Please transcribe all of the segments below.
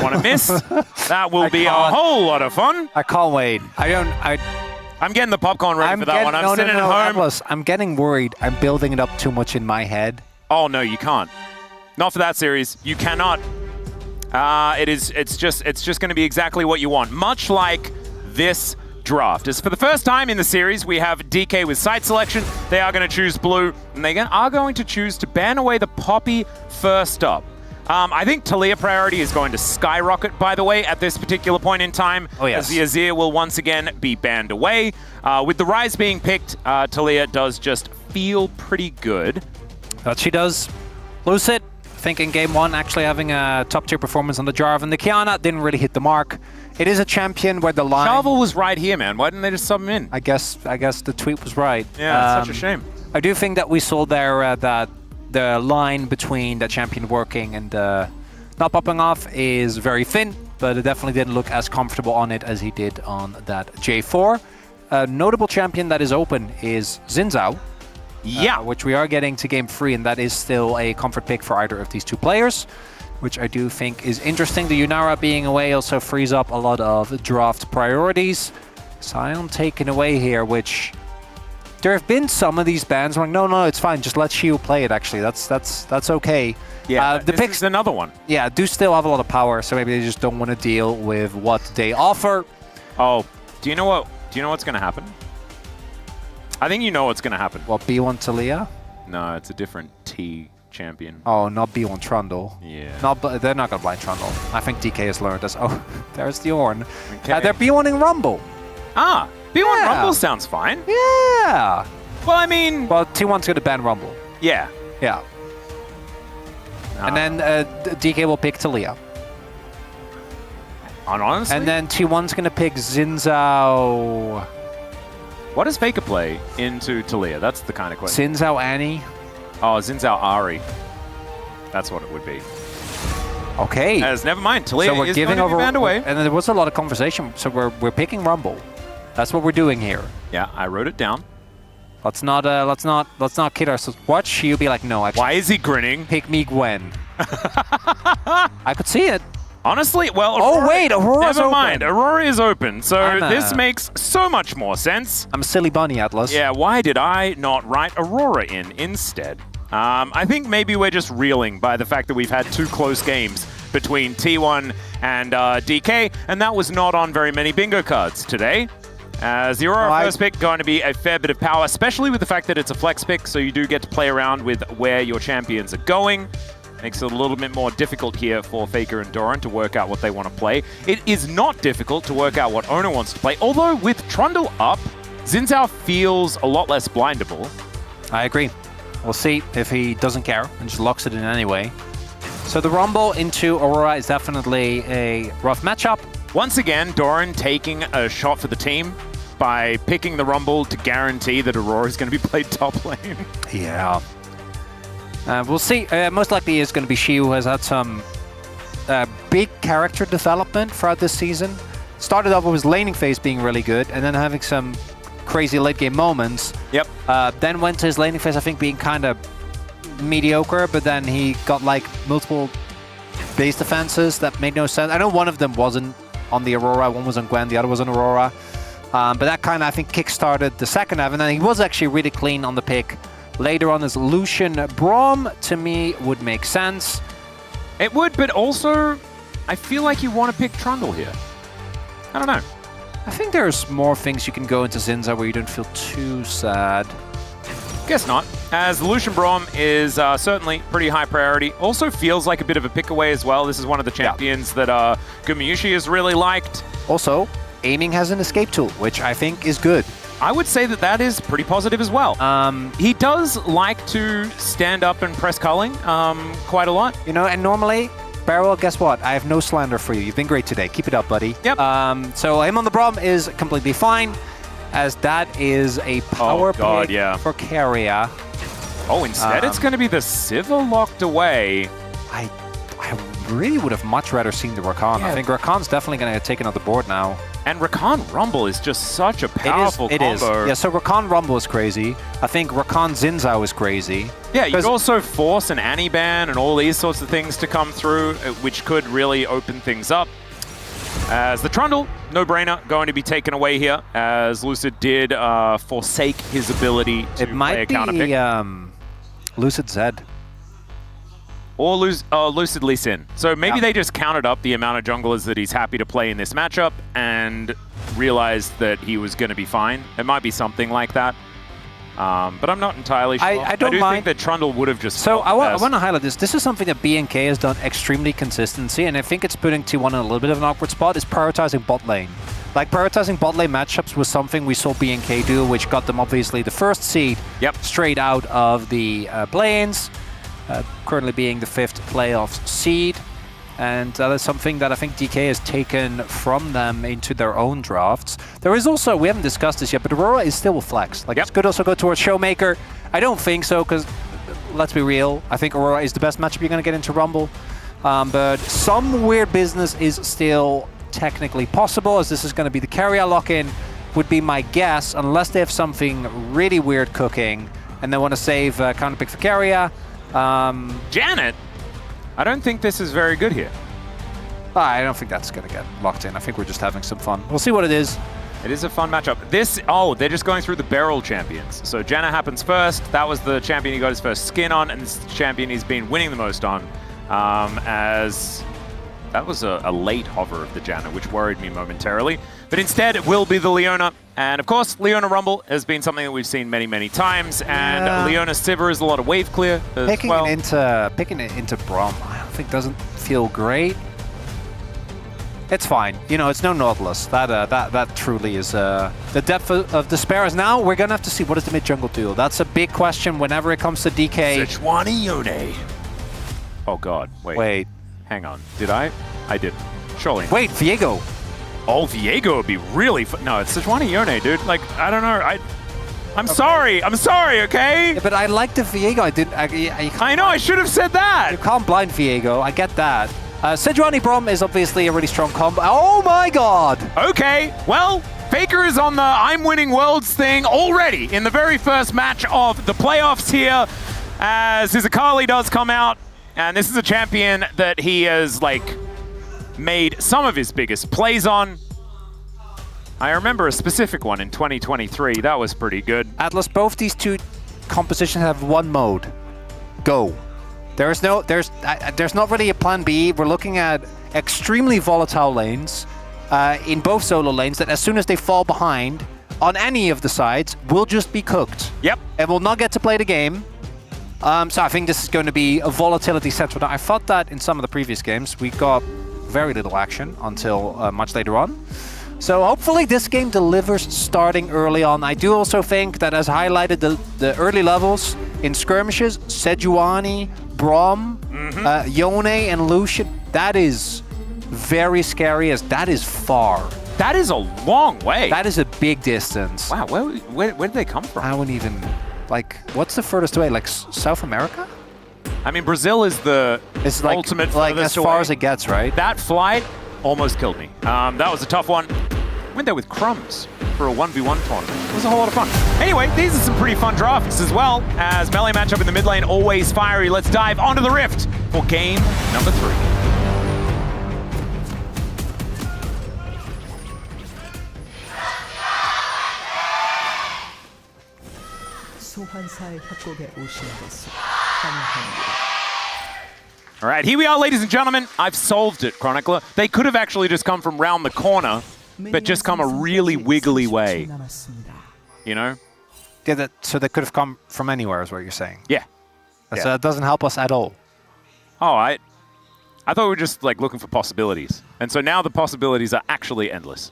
want to miss. That will be a whole lot of fun. I can't wait. I'm getting the popcorn ready for that one. I'm sitting at home. Dplus, I'm getting worried. I'm building it up too much in my head. Oh, no, you can't. Not for that series. You cannot. It's just going to be exactly what you want. Much like this draft. As for the first time in the series, we have DK with site selection. They are going to choose blue, and they are going to choose to ban away the Poppy first up. I think Taliyah priority is going to skyrocket, by the way, at this particular point in time. Oh, yes. As the Azir will once again be banned away. With the Ryze being picked, Taliyah does just feel pretty good. But she does. Lucid, I think in game 1, actually having a top-tier performance on the Jarvan. The Kiana didn't really hit the mark. It is a champion where the line... Charvel was right here, man. Why didn't they just sub him in? I guess the tweet was right. Yeah, it's such a shame. I do think that we saw there that the line between the champion working and not popping off is very thin, but it definitely didn't look as comfortable on it as he did on that J4. A notable champion that is open is Xin Zhao. Yeah. Which we are getting to game 3, and that is still a comfort pick for either of these two players, which I do think is interesting. The Yunara being away also frees up a lot of draft priorities. Sion taken away here, which there have been some of these bans where no, it's fine, just let Shiu play it. Actually, that's okay. Yeah, the picks is another one. Yeah, do still have a lot of power, so maybe they just don't want to deal with what they offer. Oh, do you know what's going to happen? I think you know what's going to happen. What, B1 Taliyah? No, it's a different T champion. Oh, not B1 Trundle. Yeah. They're not going to blind Trundle. I think DK has learned this. Oh, there's the Ornn. Okay. They're B1ing Rumble. Ah, B1 Rumble sounds fine. Yeah. Well, I mean... Well, T1's going to ban Rumble. Yeah. Yeah. And then DK will pick Taliyah. Honestly? And then T1's going to pick Xin Zhao. What does Faker play into Taliyah? That's the kind of question. Xin Zhao Annie. Oh, Xin Zhao Ari. That's what it would be. Okay. Never mind. Taliyah so we're is giving going to be banned away. And then there was a lot of conversation. So we're picking Rumble. That's what we're doing here. Yeah, I wrote it down. Let's not kid ourselves. Watch you be like, no, actually. Why is he grinning? Pick me Gwen. I could see it. Honestly, well, Aurora, oh wait, Aurora's never open. mind. Aurora is open, so this makes so much more sense. I'm a silly bunny, Dplus. Yeah, why did I not write Aurora in instead? I think maybe we're just reeling by the fact that we've had 2 close games between T1 and DK, and that was not on very many bingo cards today. The Aurora first pick going to be a fair bit of power, especially with the fact that it's a flex pick, so you do get to play around with where your champions are going. Makes it a little bit more difficult here for Faker and Doran to work out what they want to play. It is not difficult to work out what Owner wants to play, although with Trundle up, Xin Zhao feels a lot less blindable. I agree. We'll see if he doesn't care and just locks it in anyway. So the Rumble into Aurora is definitely a rough matchup. Once again, Doran taking a shot for the team by picking the Rumble to guarantee that Aurora is going to be played top lane. Yeah. We'll see. Most likely is going to be Shiu, who has had some big character development throughout this season. Started off with his laning phase being really good, and then having some crazy late game moments. Yep. Then went to his laning phase, I think, being kind of mediocre, but then he got like multiple base defenses that made no sense. I know one of them wasn't on the Aurora, one was on Gwen, the other was on Aurora. But that kind of, I think, kick-started the second half, and then he was actually really clean on the pick. Later on is Lucian Braum, to me, would make sense. It would, but also, I feel like you want to pick Trundle here. I don't know. I think there's more things you can go into Xin Zhao where you don't feel too sad. Guess not, as Lucian Braum is certainly pretty high priority. Also feels like a bit of a pick away as well. This is one of the champions that Gumayushi has really liked. Also, aiming has an escape tool, which I think is good. I would say that that is pretty positive as well. He does like to stand up and press culling quite a lot. You know, and normally, Barrel, guess what? I have no slander for you. You've been great today. Keep it up, buddy. Yep. So him on the Braum is completely fine, as that is a power pick for Keria. Oh, instead it's going to be the Sivir locked away. I really would have much rather seen the Rakan. I think Rakan's definitely going to get taken off the board now. And Rakan Rumble is just such a powerful It is. combo. Yeah, so Rakan Rumble is crazy. I think Rakan Zinzao is crazy. Yeah, you could also force an Annie ban and all these sorts of things to come through, which could really open things up. As the Trundle, no-brainer, going to be taken away here, as Lucid did forsake his ability to play a counter pick. It might be Lucid Zed. Or Lucid Lee Sin. So maybe they just counted up the amount of junglers that he's happy to play in this matchup and realized that he was going to be fine. It might be something like that. But I'm not entirely sure. I do think that Trundle would have just... So I want to highlight this. This is something that BNK has done extremely consistently, and I think it's putting T1 in a little bit of an awkward spot, is prioritizing bot lane. Like, prioritizing bot lane matchups was something we saw BNK do, which got them obviously the first seed straight out of the play-ins. Currently being the 5th playoff seed, and that is something that I think DK has taken from them into their own drafts. There is also, we haven't discussed this yet, but Aurora is still a flex. Like, this could also go towards Showmaker. I don't think so, because let's be real, I think Aurora is the best matchup you're going to get into Rumble. But some weird business is still technically possible, as this is going to be the carrier lock-in, would be my guess, unless they have something really weird cooking and they want to save counter pick for carrier. Janet? I don't think this is very good here. I don't think that's going to get locked in. I think we're just having some fun. We'll see what it is. It is a fun matchup. They're just going through the barrel champions. So Janna happens first. That was the champion he got his first skin on, and this is the champion he's been winning the most on. As that was a late hover of the Janna, which worried me momentarily. But instead, it will be the Leona. And of course, Leona Rumble has been something that we've seen many, many times. And Leona Sivir is a lot of wave clear as picking well. Picking it into Braum, I don't think doesn't feel great. It's fine. You know, it's no Nautilus. That truly is the depth of despair. Is now we're gonna have to see what does the mid jungle do. That's a big question whenever it comes to DK. Sejuani Yone. Oh God! Wait. Hang on. Did I? I didn't. Surely. Wait, Viego. Oh, Viego would be really fun. No, it's Sejuani Yone, dude. Like, I don't know. I'm sorry. I'm sorry, okay? Yeah, but I like the Viego. I know, I should have said that. You can't blind Viego. I get that. Sejuani Braum is obviously a really strong combo. Oh my God! Okay, well, Faker is on the I'm winning worlds thing already in the very first match of the playoffs here, as his Akali does come out. And this is a champion that he has, like, made some of his biggest plays on. I remember a specific one in 2023. That was pretty good. Atlas, both these two compositions have one mode. Go. There's not really a plan B. We're looking at extremely volatile lanes in both solo lanes that as soon as they fall behind on any of the sides will just be cooked. Yep. And will not get to play the game. So I think this is going to be a volatility central. I thought that in some of the previous games we got very little action until much later on. So hopefully this game delivers starting early on. I do also think that, as highlighted, the early levels in skirmishes, Sejuani, Braum, Yone, and Lucian, that is very scary, as that is far. That is a long way. That is a big distance. Wow, where did they come from? I wouldn't even, like, what's the furthest away? Like South America? I mean, Brazil is the ultimate like as far as it gets, right? That flight almost killed me. That was a tough one. Went there with crumbs for a 1v1 tournament. It was a whole lot of fun. Anyway, these are some pretty fun drafts as well, as melee matchup in the mid lane, always fiery. Let's dive onto the Rift for game number 3. All right, here we are, ladies and gentlemen. I've solved it, Chronicler. They could have actually just come from round the corner, but just come a really wiggly way. You know? Yeah, so they could have come from anywhere, is what you're saying. Yeah. So that doesn't help us at all. Oh, I thought we were just like looking for possibilities. And so now the possibilities are actually endless.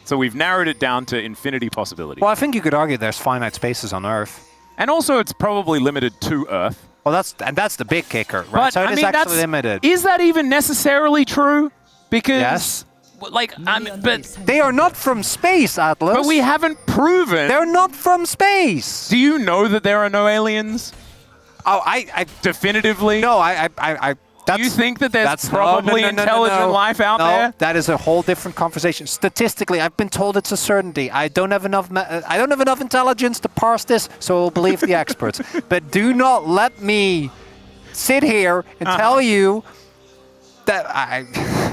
So we've narrowed it down to infinity possibilities. Well, I think you could argue there's finite spaces on Earth. And also it's probably limited to Earth. Well, that's the big kicker, right? But, So it is actually limited. Is that even necessarily true? Because, yes. Like, but they are not from space, Atlas. But we haven't proven. They're not from space. Do you know that there are no aliens? Oh, I definitively. No, I Do you think that there's probably intelligent life out there? That is a whole different conversation. Statistically, I've been told it's a certainty. I don't have enough. I don't have enough intelligence to parse this, so I'll believe the experts. But do not let me sit here and tell you that I...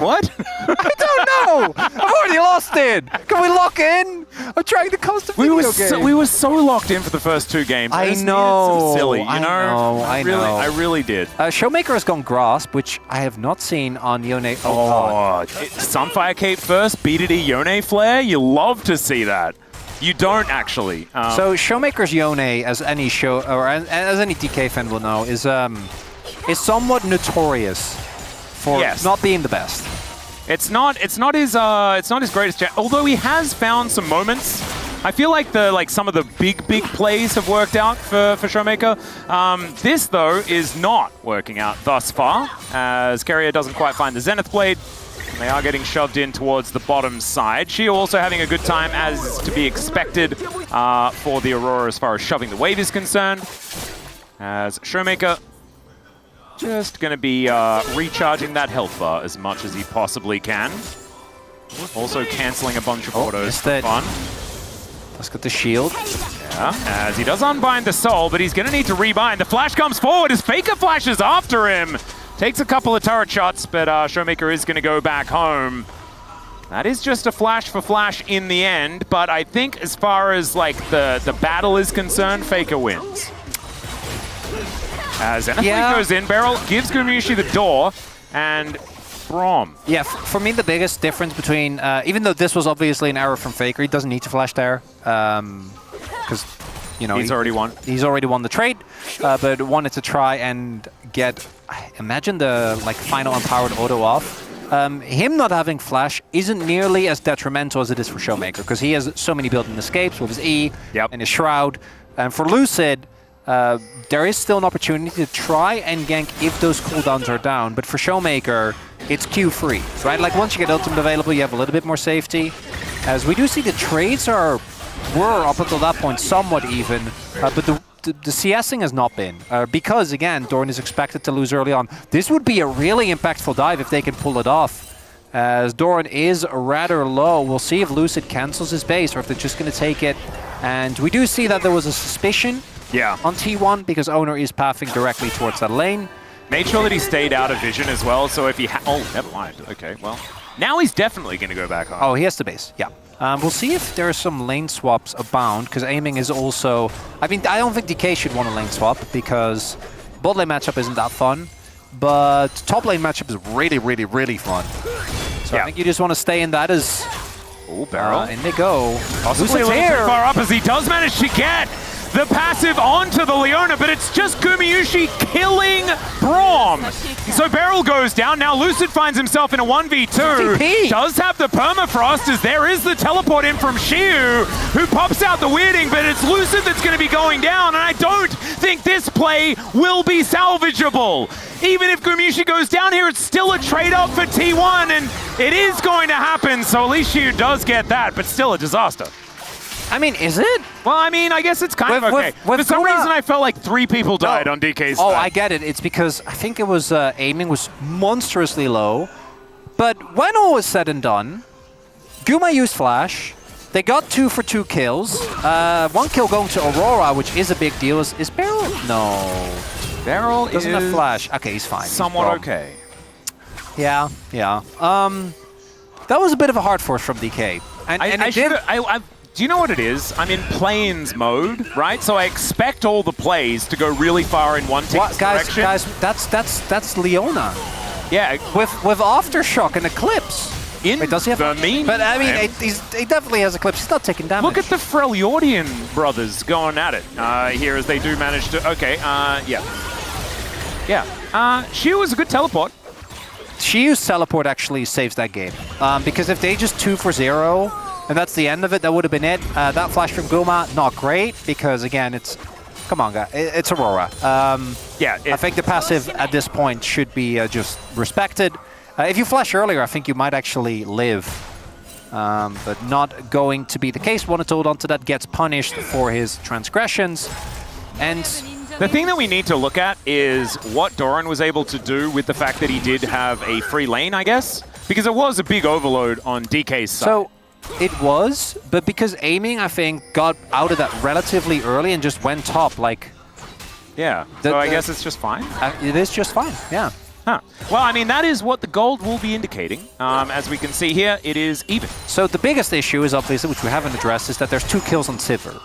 What? I don't know. I've already lost it. Can we lock in? I'm trying to cast a video game. We were so locked in for the first 2 games. I just know. Some silly, you know? I know. I really did. Showmaker has gone Grasp, which I have not seen on Yone. Sunfire Cape first, BDD Yone Flare. You love to see that. You don't actually. So Showmaker's Yone, as any as any DK fan will know, is somewhat notorious for not being the best. It's not his greatest. Although he has found some moments. I feel like some of the big plays have worked out for Showmaker. This though is not working out thus far, as Keria doesn't quite find the Zenith Blade. They are getting shoved in towards the bottom side. She also having a good time, as to be expected, for the Aurora as far as shoving the wave is concerned. As Showmaker just going to be recharging that health bar as much as he possibly can. Also cancelling a bunch of autos for fun. Let's get the shield. Yeah, as he does unbind the soul, but he's going to need to rebind. The flash comes forward as Faker flashes after him. Takes a couple of turret shots, but Showmaker is going to go back home. That is just a flash for flash in the end, but I think as far as like the battle is concerned, Faker wins. As Zenith goes in, Beryl gives Gumayusi the door, and Braum. Yeah, for me the biggest difference between, even though this was obviously an error from Faker, he doesn't need to flash there, because he's already won. He's already won the trade, but wanted to try and get, imagine the final empowered auto off. Him not having flash isn't nearly as detrimental as it is for Showmaker, because he has so many built-in escapes with his E and his Shroud. And for Lucid, there is still an opportunity to try and gank if those cooldowns are down, but for Showmaker, it's Q-free, right? Like once you get ultimate available, you have a little bit more safety. As we do see the trades were up until that point somewhat even, but the CSing has not been, because again, Dorn is expected to lose early on. This would be a really impactful dive if they can pull it off, as Dorn is rather low. We'll see if Lucid cancels his base or if they're just going to take it. And we do see that there was a suspicion on T1 because Owner is pathing directly towards that lane. Made sure that he stayed out of vision as well, so if he oh, never mind. Okay, well, now he's definitely going to go back home. Oh, he has the base, yeah. We'll see if there are some lane swaps abound, because aiming is also... I mean, I don't think DK should want a lane swap, because bot lane matchup isn't that fun, but top lane matchup is really, really, really fun. So I think you just want to stay in that as... Oh, Beryl. In they go. Possibly a little too far up, as he does manage to get the passive onto the Leona, but it's just Gumayusi killing Braum. So Beryl goes down. Now Lucid finds himself in a 1v2. TP. Does have the permafrost, as there is the teleport in from Shiu, who pops out the weirding, but it's Lucid that's going to be going down, and I don't think this play will be salvageable. Even if Gumayusi goes down here, it's still a trade-off for T1, and it is going to happen, so at least Shiu does get that, but still a disaster. I mean, is it? Well, I mean, I guess it's kind of okay. For some reason, I felt like 3 people died on DK's side. Oh, I get it. It's because I think it was aiming was monstrously low. But when all was said and done, Guma used flash. They got 2 for 2 kills. 1 kill going to Aurora, which is a big deal. Is Beryl? No. Beryl doesn't have flash. Okay, he's fine. Somewhat okay. Yeah, yeah. That was a bit of a hard force from DK. Do you know what it is? I'm in plains mode, right? So I expect all the plays to go really far in one direction. Guys, that's Leona. Yeah. With Aftershock and Eclipse. Wait, does he have the mean? But I mean, he definitely has Eclipse. He's not taking damage. Look at the Freljordian brothers going at it here, as they do manage to... Okay, yeah. Shiu was a good teleport. Shiu's teleport actually saves that game. Because if they just 2 for 0... and that's the end of it, that would have been it. That flash from Guma, not great, because again, it's... Come on, guys. It's Aurora. I think the passive at this point should be just respected. If you flash earlier, I think you might actually live. But not going to be the case. One hold on to that, gets punished for his transgressions. And The thing that we need to look at is what Doran was able to do with the fact that he did have a free lane, I guess, because it was a big overload on DK's side. So it was, but because aiming, I think, got out of that relatively early and just went top, like... Yeah, so I guess it's just fine. It is just fine, yeah. Huh. Well, I mean, that is what the gold will be indicating. As we can see here, it is even. So the biggest issue is obviously, which we haven't addressed, is that there's 2 kills on Sivir.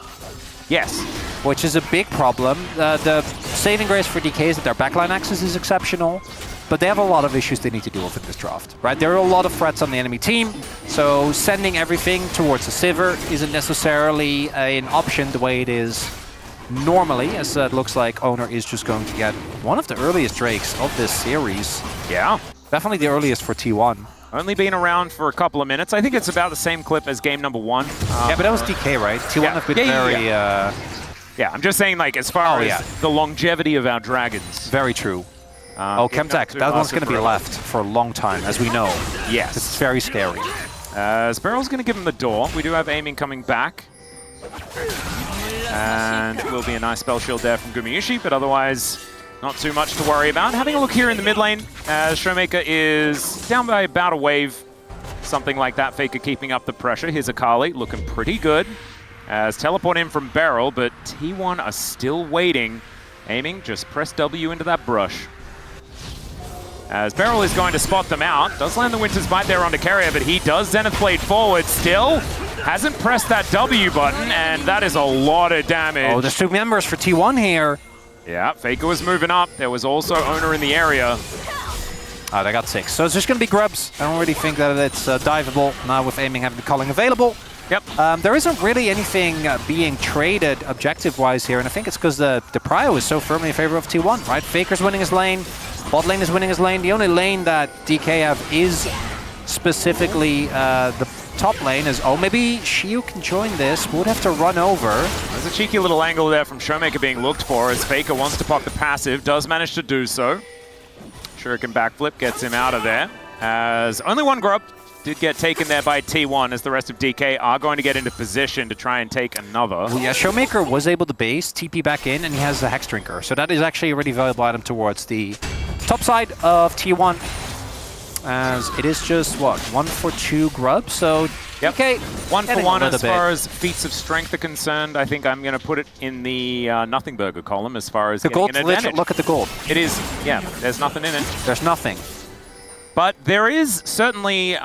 Yes. Which is a big problem. The saving grace for DK is that their backline access is exceptional, but they have a lot of issues they need to deal with in this draft, right? There are a lot of threats on the enemy team, so sending everything towards the Sivir isn't necessarily an option the way it is normally, as it looks like Owner is just going to get one of the earliest Drakes of this series. Yeah. Definitely the earliest for T1. Only been around for a couple of minutes. I think it's about the same clip as game number 1. Yeah, but that was DK, right? T1 yeah. have been very... Yeah, I'm just saying, like, as far as the longevity of our dragons. Very true. Chemtech, that one's going to be left for a long time, as we know. Yes. It's very scary. Sparrow's going to give him the door. We do have aiming coming back. And it will be a nice spell shield there from Gumayushi, but otherwise not too much to worry about. Having a look here in the mid lane, as Showmaker is down by about a wave, something like that. Faker keeping up the pressure. Here's Akali looking pretty good. As teleport in from Barrel, but T1 are still waiting. Aiming, just press W into that brush. As Barrel is going to spot them out. Does land the Winter's Bite there onto Carrier, but he does Zenith Blade forward still. Hasn't pressed that W button, and that is a lot of damage. Oh, there's 2 members for T1 here. Yeah, Faker was moving up. There was also Owner in the area. Oh, they got 6. So it's just going to be grubs. I don't really think that it's diveable now with aiming having the culling available. Yep. There isn't really anything being traded objective-wise here, and I think it's because the prio is so firmly in favor of T1, right? Faker's winning his lane, bot lane is winning his lane. The only lane that DK have is specifically the top lane is, oh, maybe Shiu can join this. Would have to run over. There's a cheeky little angle there from Showmaker being looked for as Faker wants to pop the passive, does manage to do so. Shuriken backflip gets him out of there, as only one grub did get taken there by T1, as the rest of DK are going to get into position to try and take another. Well, yeah, Showmaker was able to base, TP back in, and he has a Hex Drinker. So that is actually a really valuable item towards the top side of T1. As it is just, what, 1 for 2 grubs? So, yep. DK 1 for 1 as far as feats of strength are concerned. I think I'm going to put it in the nothing burger column as far as the gold. Look at the gold. It is, yeah, there's nothing in it. There's nothing. But there is certainly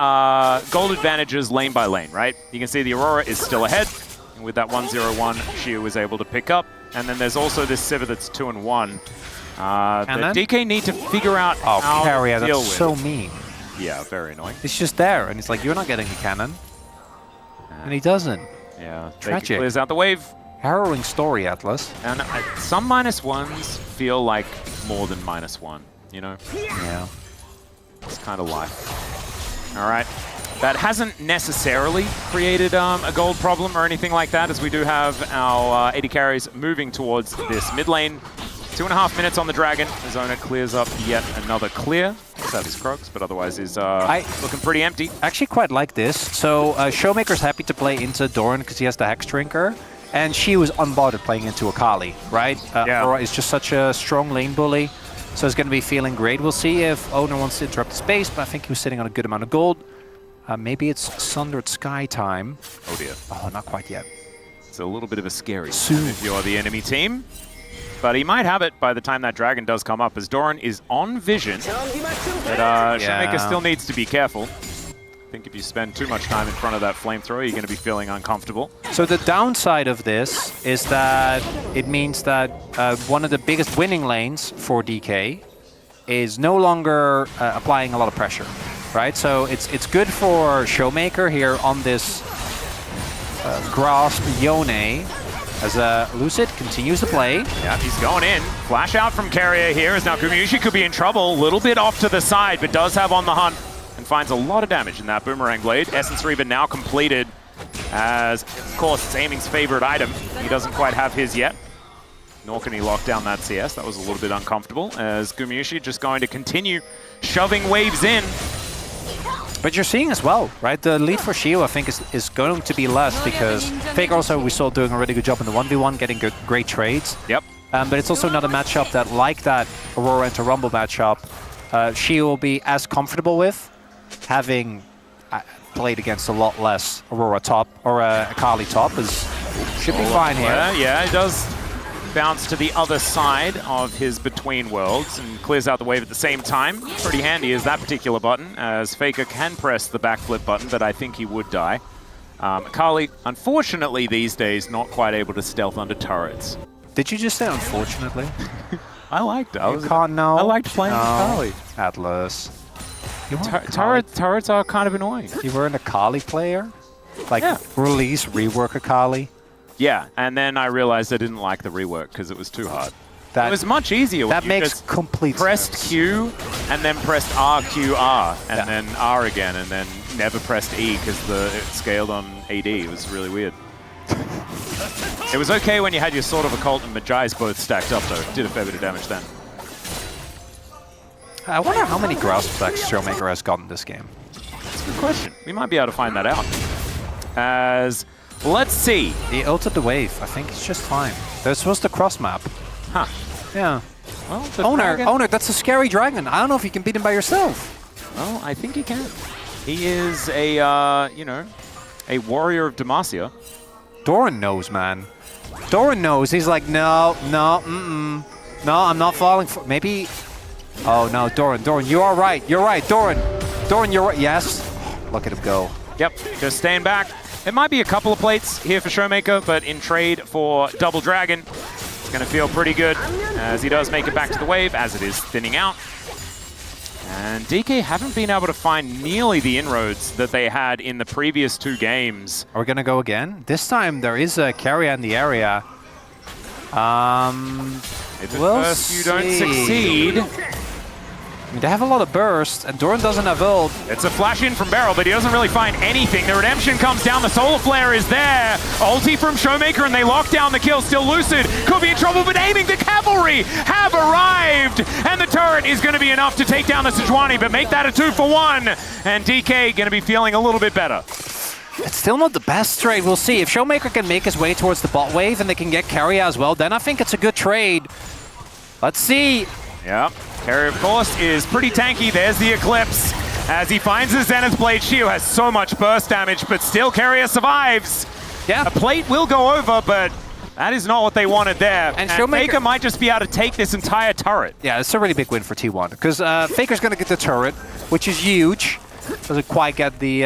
gold advantages lane by lane, right? You can see the Aurora is still ahead. And with that 1-0-1, Shiu was able to pick up. And then there's also this Sivir that's 2-1. The DK need to figure out how Carrier, to deal that's with. so mean. Yeah, very annoying. It's just there, and it's like, you're not getting a cannon. And he doesn't. Yeah, Tragic. Clears out the wave. Harrowing story, Atlas. And some -1s feel like more than -1, you know? Yeah. It's kind of life. All right. That hasn't necessarily created a gold problem or anything like that, as we do have our AD carries moving towards this mid lane. 2.5 minutes on the Dragon. Zona clears up yet another clear. Looks out his Crocs, but otherwise is looking pretty empty. I actually quite like this. So Showmaker's happy to play into Doran because he has the Hex Drinker. And she was unbothered playing into Akali, right? Yeah. Aurora is just such a strong lane bully. So it's going to be feeling great. We'll see if Owner wants to interrupt the space, but I think he was sitting on a good amount of gold. Maybe it's Sundered Sky time. Oh dear. Oh, not quite yet. It's a little bit of a scary Soon. if you're the enemy team. But he might have it by the time that Dragon does come up, as Doran is on vision. But Showmaker still needs to be careful. I think if you spend too much time in front of that flamethrower, you're going to be feeling uncomfortable. So the downside of this is that it means that one of the biggest winning lanes for DK is no longer applying a lot of pressure, right? So it's good for Showmaker here on this grasp Yone, as Lucid continues to play. Yeah, he's going in. Flash out from Carrier here, as now Gumayushi could be in trouble. A little bit off to the side, but does have on the hunt. And finds a lot of damage in that Boomerang Blade. Essence Reaver now completed, as, of course, it's Aiming's favorite item. He doesn't quite have his yet. Nor can he lock down that CS. That was a little bit uncomfortable, as Gumayushi just going to continue shoving waves in. But you're seeing as well, right? The lead for Shiu, I think, is going to be less because Faker also, we saw, doing a really good job in the 1v1, getting great trades. Yep. But it's also not a matchup that, like that Aurora into Rumble matchup, she will be as comfortable with, having played against a lot less Aurora top or Akali top. Should be fine here. Yeah, he does bounce to the other side of his between worlds and clears out the wave at the same time. Pretty handy is that particular button, as Faker can press the backflip button, but I think he would die. Akali, unfortunately these days, not quite able to stealth under turrets. Did you just say unfortunately? I liked it. I liked playing Akali. Atlas. Turrets are kind of annoying. You were an Akali player? Like, release, rework Akali? Yeah, and then I realized I didn't like the rework because it was too hard. It was much easier when that you makes just complete pressed sense. Q and then pressed R, Q, R, and then R again, and then never pressed E because it scaled on AD. It was really weird. It was okay when you had your Sword of Occult and Magi's both stacked up, though. Did a fair bit of damage then. I wonder how many grasp stacks Showmaker has gotten this game. That's a good question. We might be able to find that out. As, let's see. He ulted the wave. I think it's just fine. This was the cross map. Huh. Yeah. Well, the Owner, that's a scary dragon. I don't know if you can beat him by yourself. Well, I think he can. He is a, you know, a warrior of Demacia. Doran knows, man. Doran knows. He's like, no, no, I'm not falling for... Maybe... Oh, no, Doran, you are right. You're right, Doran, you're right. Yes. Look at him go. Yep, just staying back. It might be a couple of plates here for Showmaker, but in trade for Double Dragon, it's going to feel pretty good as he does make it back to the wave as it is thinning out. And DK haven't been able to find nearly the inroads that they had in the previous 2 games. Are we going to go again? This time there is a carrier in the area. If at first you don't succeed... I mean, they have a lot of burst, and Doran doesn't have ult. It's a flash in from Beryl, but he doesn't really find anything. The redemption comes down, the Solar Flare is there. Ulti from Showmaker, and they lock down the kill. Still Lucid, could be in trouble, but aiming. The cavalry have arrived, and the turret is going to be enough to take down the Sejuani, but make that a 2-for-1. And DK going to be feeling a little bit better. It's still not the best trade. We'll see. If Showmaker can make his way towards the bot wave, and they can get carry as well, then I think it's a good trade. Let's see. Yep. Carrier, of course, is pretty tanky. There's the Eclipse. As he finds his Zenith Blade, Shio has so much burst damage, but still Carrier survives. Yeah. A plate will go over, but that is not what they wanted there. And Faker might just be able to take this entire turret. Yeah, it's a really big win for T1, because Faker's going to get the turret, which is huge. Doesn't quite get the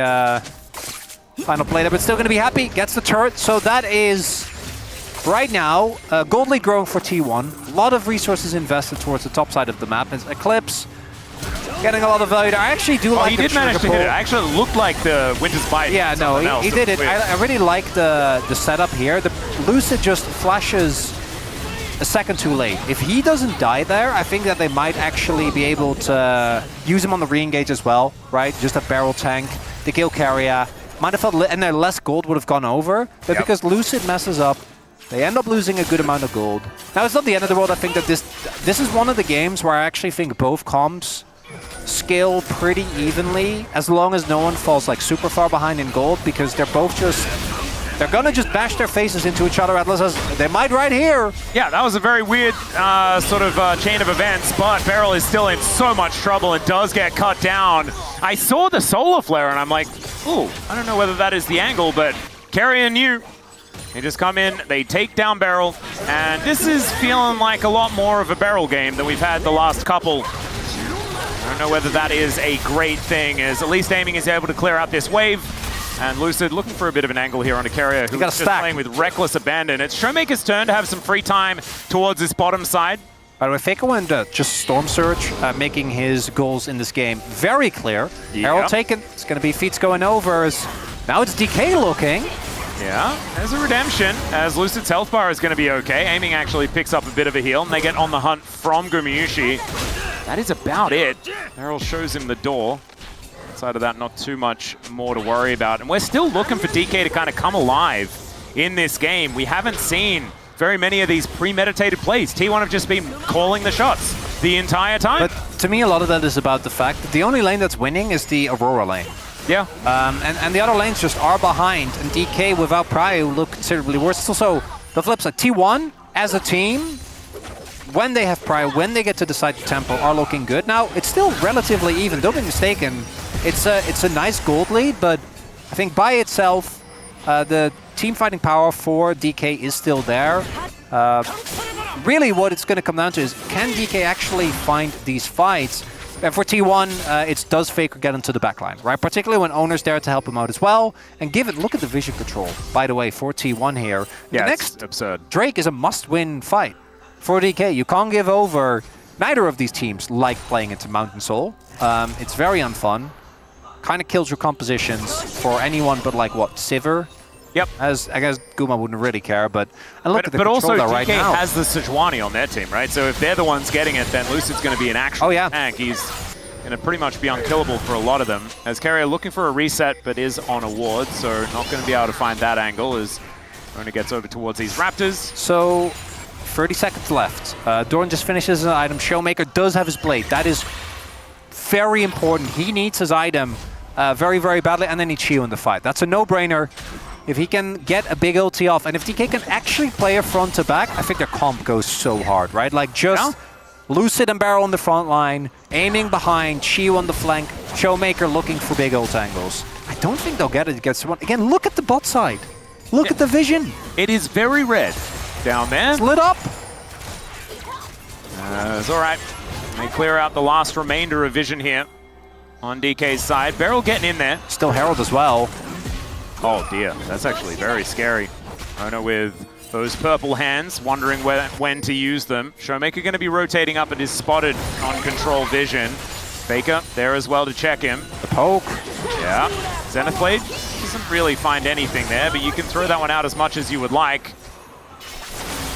final play there, but still going to be happy. Gets the turret, so that is... Right now, gold lead growing for T1. A lot of resources invested towards the top side of the map. It's Eclipse getting a lot of value. I actually do like he the did manage to hit it. It pull. actually looked like the Winter's Bite. Yeah, no, he did it. I really like the setup here. The Lucid just flashes a second too late. If he doesn't die there, I think that they might actually be able to use him on the re-engage as well, right? Just a barrel tank, the kill carrier. Might have felt, and their less gold would have gone over, but because Lucid messes up, they end up losing a good amount of gold. Now, it's not the end of the world. I think that this is one of the games where I actually think both comps scale pretty evenly, as long as no one falls like super far behind in gold, because they're both just... They're gonna just bash their faces into each other. Atlas says they might right here. Yeah, that was a very weird sort of chain of events, but Beryl is still in so much trouble and does get cut down. I saw the Solar Flare and I'm like, ooh, I don't know whether that is the angle, but Carrier knew. They just come in, they take down Beryl, and this is feeling like a lot more of a Beryl game than we've had the last couple. I don't know whether that is a great thing, as at least Aiming is able to clear out this wave. And Lucid looking for a bit of an angle here on a Carrier who's just playing with reckless abandon. It's Showmaker's turn to have some free time towards this bottom side. By the way, Faker went just Storm Surge, making his goals in this game very clear. Herald taken. It's going to be feats going over. Now it's DK looking. Yeah, there's a redemption, as Lucid's health bar is going to be okay. Aiming actually picks up a bit of a heal, and they get on the hunt from Gumayushi. That is about it. Errol shows him the door. Outside of that, not too much more to worry about. And we're still looking for DK to kind of come alive in this game. We haven't seen very many of these premeditated plays. T1 have just been calling the shots the entire time. But to me, a lot of that is about the fact that the only lane that's winning is the Aurora lane. Yeah. And the other lanes just are behind, and DK without Prio look considerably worse. It's also the flip side. T1, as a team, when they have prior, when they get to decide the tempo, are looking good. Now, it's still relatively even. Don't be mistaken. It's a nice gold lead, but I think by itself, the team fighting power for DK is still there. Really, what it's going to come down to is, can DK actually find these fights? And for T1, it's does Faker get into the backline, right? Particularly when Owner's there to help him out as well. And look at the vision control, by the way, for T1 here. Yeah, the next absurd. Drake is a must-win fight for DK. You can't give over. Neither of these teams like playing into Mountain Soul. It's very unfun. Kind of kills your compositions for anyone but like, what, Sivir? Yep. As I guess Guma wouldn't really care, but look at the but control also right DK now. has the Sejuani on their team, right? So if they're the ones getting it, then Lucid's going to be an actual tank. He's going to pretty much be unkillable for a lot of them. As Carrier looking for a reset, but is on a ward, so not going to be able to find that angle as Rona gets over towards these Raptors. So 30 seconds left. Doran just finishes an item. Showmaker does have his blade. That is very important. He needs his item very, very badly, and then he Chiu in the fight. That's a no-brainer. If he can get a big ulti off, and if DK can actually play a front to back, I think their comp goes so hard, right? Like just Lucid and Barrel on the front line, aiming behind, Chiu on the flank, Showmaker looking for big ult angles. I don't think they'll get it against someone. Again, look at the bot side. Look at the vision. It is very red down there. It's lit up. It's all right. They clear out the last remainder of vision here on DK's side. Barrel getting in there. Still Herald as well. Oh dear, that's actually very scary. Rona with those purple hands, wondering when to use them. Showmaker going to be rotating up and is spotted on control vision. Faker there as well to check him. The poke. Yeah, Zenith Blade doesn't really find anything there, but you can throw that one out as much as you would like.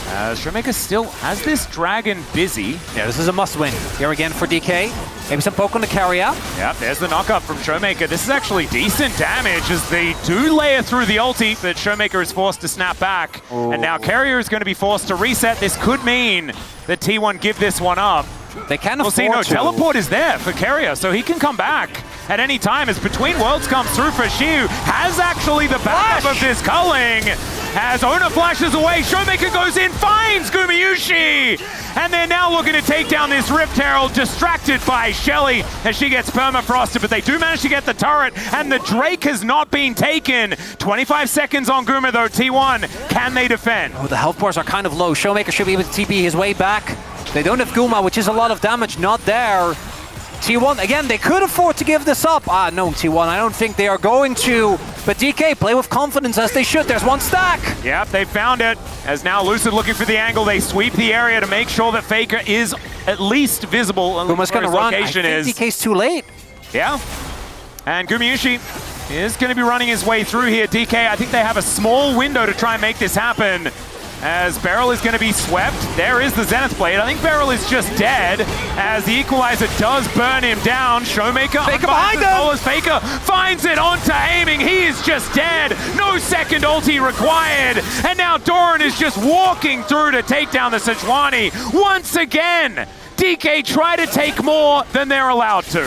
Showmaker still has this dragon busy. Yeah, this is a must-win. Here again for DK. Maybe some poke on the carrier. Yeah, there's the knock-up from Showmaker. This is actually decent damage as they do layer through the ulti, but Showmaker is forced to snap back. Ooh. And now Carrier is going to be forced to reset. This could mean that T1 give this one up. They can afford to. Teleport is there for Carrier, so he can come back at any time as Between Worlds comes through for Xiu. Has actually the backup of this culling. As Ona flashes away, Showmaker goes in, finds Gumayushi! And they're now looking to take down this Rift Herald, distracted by Shelly as she gets permafrosted, but they do manage to get the turret, and the Drake has not been taken. 25 seconds on Guma though, T1. Can they defend? Oh, the health bars are kind of low. Showmaker should be able to TP his way back. They don't have Guma, which is a lot of damage, not there. T1, again, they could afford to give this up. No, T1, I don't think they are going to. But DK, play with confidence as they should. There's one stack. Yep, they found it. As now Lucid looking for the angle, they sweep the area to make sure that Faker is at least visible. Guma's going to run. I think DK's too late. Yeah. And Gumayushi is going to be running his way through here. DK, I think they have a small window to try and make this happen. As Barrel is going to be swept. There is the Zenith Blade. I think Barrel is just dead as the Equalizer does burn him down. Showmaker behind him! As Faker finds it onto aiming. He is just dead. No second ulti required. And now Doran is just walking through to take down the Sejuani. Once again, DK try to take more than they're allowed to.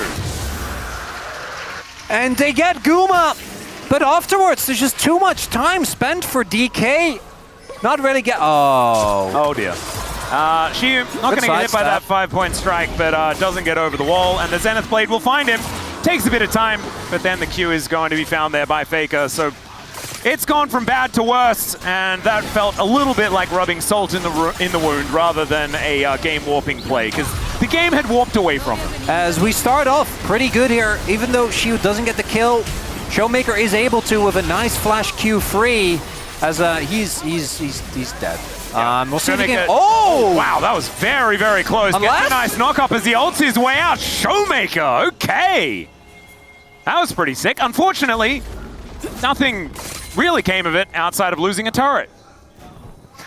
And they get Guma. But afterwards, there's just too much time spent for DK. Not really get. Oh dear. Xiu not going to get hit by that 5-point strike, but doesn't get over the wall, and the Zenith Blade will find him. Takes a bit of time, but then the Q is going to be found there by Faker. So it's gone from bad to worse, and that felt a little bit like rubbing salt in the wound rather than a game warping play, because the game had warped away from him. As we start off pretty good here, even though Xiu doesn't get the kill, Showmaker is able to with a nice flash Q free. As he's dead. Yeah. We'll see again. Oh! Wow, that was very, very close. Gets a nice knock-up as he ults his way out. Showmaker, okay. That was pretty sick. Unfortunately, nothing really came of it outside of losing a turret.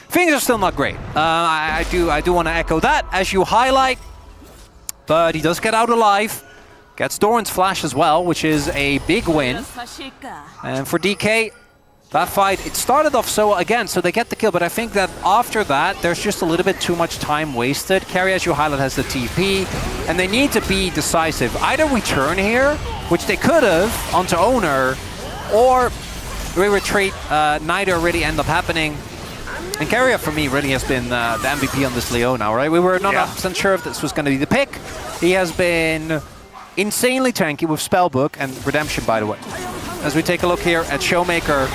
Things are still not great. I do want to echo that, as you highlight. But he does get out alive. Gets Doran's flash as well, which is a big win. And for DK, that fight, it started off so they get the kill, but I think that after that, there's just a little bit too much time wasted. Carrier, as you highlight, has the TP, and they need to be decisive. Either we turn here, which they could have, onto Owner, or we retreat. Neither really end up happening. And Carrier, for me, really has been the MVP on this Leona, right? We were not 100% sure if this was going to be the pick. He has been insanely tanky with Spellbook and Redemption, by the way. As we take a look here at Showmaker,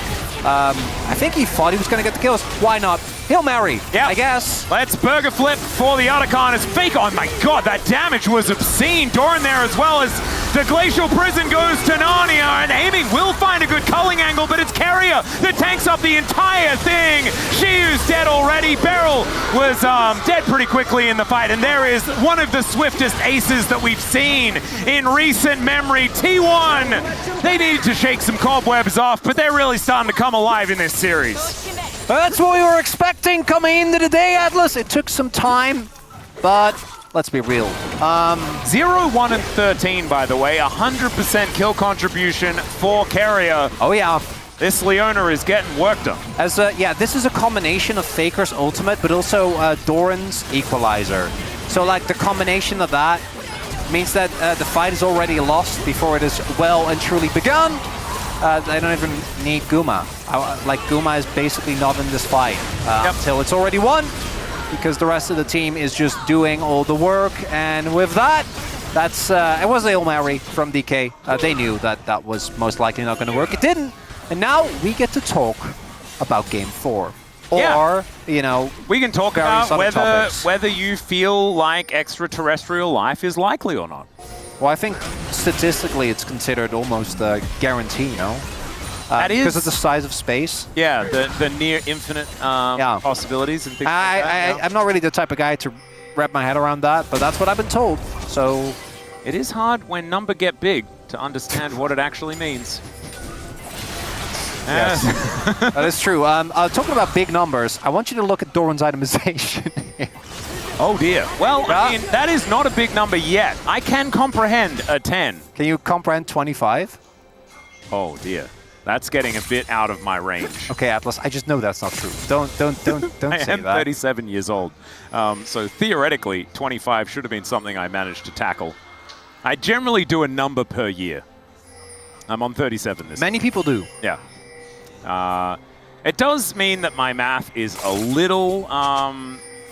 I think he thought he was going to get the kills. Why not? Hail Mary, I guess. Let's burger flip for the Otacon as Fake. Oh my god, that damage was obscene. Doran there as well as the Glacial Prison goes to Narnia, and aiming will find a good culling angle, but it's Carrier that tanks up the entire thing. Shiu's dead already. Beryl was dead pretty quickly in the fight, and there is one of the swiftest aces that we've seen in recent memory. T1, they needed to shake some cobwebs off, but they're really starting to come alive in this series. That's what we were expecting coming into the day, Atlas. It took some time, but let's be real. 0, 1, and 13, by the way. 100% kill contribution for Carrier. Oh, yeah. This Leona is getting work done. As yeah, this is a combination of Faker's ultimate, but also Doran's equalizer. So, like, the combination of that means that the fight is already lost before it is well and truly begun. I don't even need Guma. Like, Guma is basically not in this fight until it's already won, because the rest of the team is just doing all the work. And with that, that's it was Hail Mary from DK. They knew that that was most likely not going to work. It didn't. And now we get to talk about Game 4. Or, you know, we can talk about whether you feel like extraterrestrial life is likely or not. Well, I think statistically it's considered almost a guarantee, you know? That is because of the size of space. Yeah, the near infinite possibilities and things like that. I'm not really the type of guy to wrap my head around that, but that's what I've been told. So it is hard when number get big to understand what it actually means. Yes, that is true. Talking about big numbers, I want you to look at Doran's itemization. Oh dear. Well, I mean, that is not a big number yet. I can comprehend a 10. Can you comprehend 25? Oh dear. That's getting a bit out of my range. Okay, Atlas, I just know that's not true. Don't say that. I am 37 years old. So theoretically, 25 should have been something I managed to tackle. I generally do a number per year. I'm on 37 this Many people do. Yeah. It does mean that my math is a little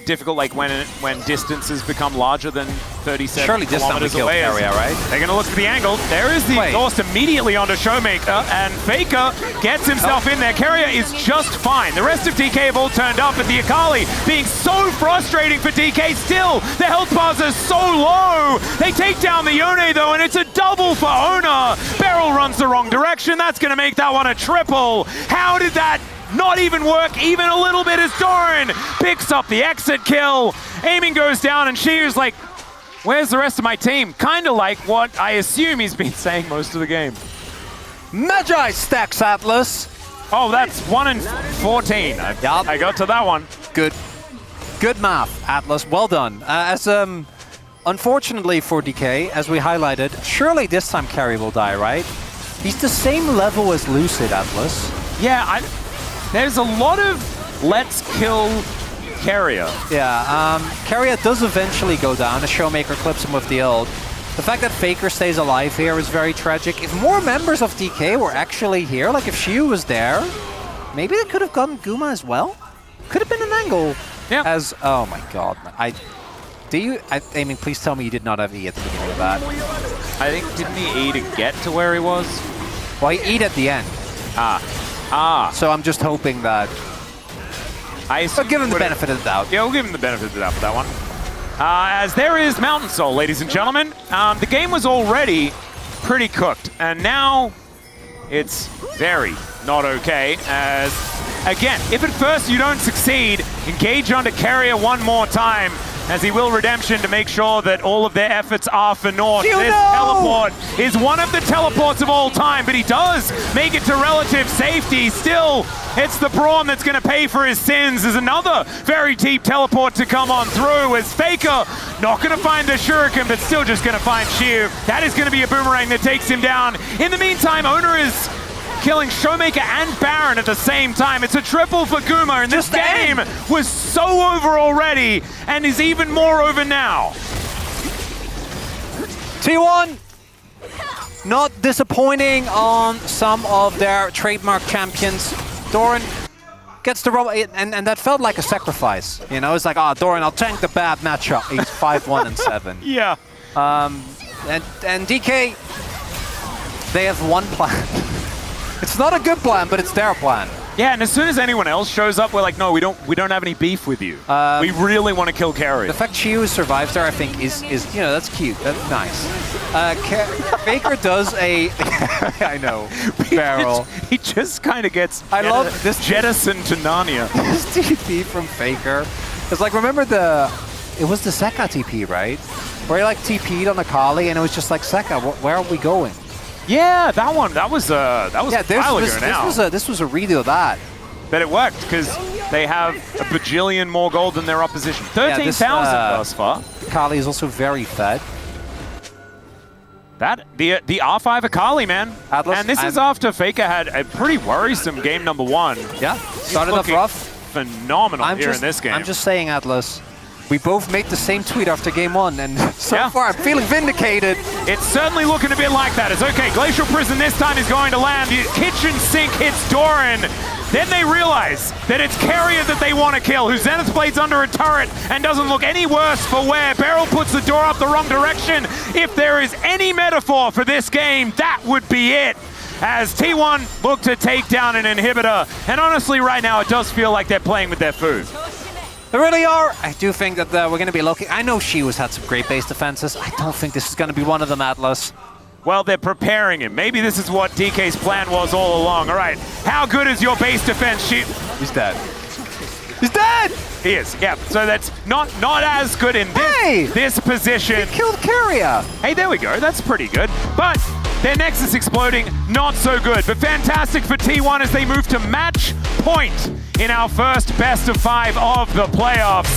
difficult, like when distances become larger than 37 Surely kilometers away. Area, right? They're going to look for the angle. There is the exhaust immediately onto Showmaker, and Faker gets himself in there. Carrier is just fine. The rest of DK have all turned up, but the Akali being so frustrating for DK still. The health bars are so low. They take down the Yone, though, and it's a double for Ona. Beryl runs the wrong direction. That's going to make that one a triple. How did that not even work even a little bit as Doran picks up the exit kill? Aiming goes down, and Shiu's like, where's the rest of my team? Kind of like what I assume he's been saying most of the game. Magi stacks, Atlas. Oh, that's 1 and 14. I got to that one. Good math, Atlas. Well done. Unfortunately for DK, as we highlighted, surely this time Carry will die, right? He's the same level as Lucid, Atlas. Yeah, there's a lot of let's kill Carrier. Yeah, Carrier does eventually go down. The Showmaker clips him with the ult. The fact that Faker stays alive here is very tragic. If more members of DK were actually here, like if Shiu was there, maybe they could have gotten Guma as well. Could have been an angle. Yeah. As oh my god, I mean, please tell me you did not have E at the beginning of that. I think didn't he E to get to where he was? Well, he E'd at the end. So I'm just hoping that. But give him the benefit of the doubt. Yeah, we'll give him the benefit of the doubt for that one. As there is Mountain Soul, ladies and gentlemen. The game was already pretty cooked, and now it's very not okay. As, again, if at first you don't succeed, engage onto Carrier one more time, as he will Redemption to make sure that all of their efforts are for naught. This teleport is one of the teleports of all time, but he does make it to relative safety. Still, it's the Brawn that's going to pay for his sins. There's another very deep teleport to come on through, as Faker not going to find the Shuriken, but still just going to find Shiu. That is going to be a boomerang that takes him down. In the meantime, Owner is killing Showmaker and Baron at the same time. It's a triple for Guma, and this game was so over already, and is even more over now. T1, not disappointing on some of their trademark champions. Doran gets the roll, and that felt like a sacrifice. You know, it's like, oh, Doran, I'll tank the bad matchup. He's 5-1 and 7. Yeah. And DK, they have one plan. It's not a good plan, but it's their plan. Yeah, and as soon as anyone else shows up, we're like, no, we don't have any beef with you. We really want to kill Carrier. The fact Chiu survives there, I think, is you know, that's cute. That's nice. Faker does a I know barrel. He just kind of gets I love this jettisoned to Narnia. This TP from Faker. It's like, remember it was the Sekka TP, right? Where he like TP'd on the Kali and it was just like, Sekka, where are we going? Yeah, that one. That was a while ago now. This was a redo of that. But it worked because they have a bajillion more gold than their opposition. 13,000 thus far. Kali is also very fed. The R5 Akali, man. Atlas, and this is after Faker had a pretty worrisome game number 1. Yeah, started off rough. Phenomenal here in this game. I'm just saying, Atlas. We both made the same tweet after game 1, and so far I'm feeling vindicated. It's certainly looking a bit like that. It's okay. Glacial Prison this time is going to land. The kitchen sink hits Doran. Then they realize that it's Carrier that they want to kill, who Zenith Blade's under a turret and doesn't look any worse for wear. Beryl puts the door up the wrong direction. If there is any metaphor for this game, that would be it. As T1 look to take down an inhibitor. And honestly, right now, it does feel like they're playing with their food. They really are. I do think that we're going to be lucky. I know Shiwa's had some great base defenses. I don't think this is going to be one of them, Atlas. Well, they're preparing him. Maybe this is what DK's plan was all along. All right, how good is your base defense, Shi? He's dead. He's dead! He is, yeah. So that's not as good in this position. He killed Carrier. Hey, there we go. That's pretty good. But their Nexus exploding, not so good. But fantastic for T1 as they move to match point in our first best of 5 of the playoffs.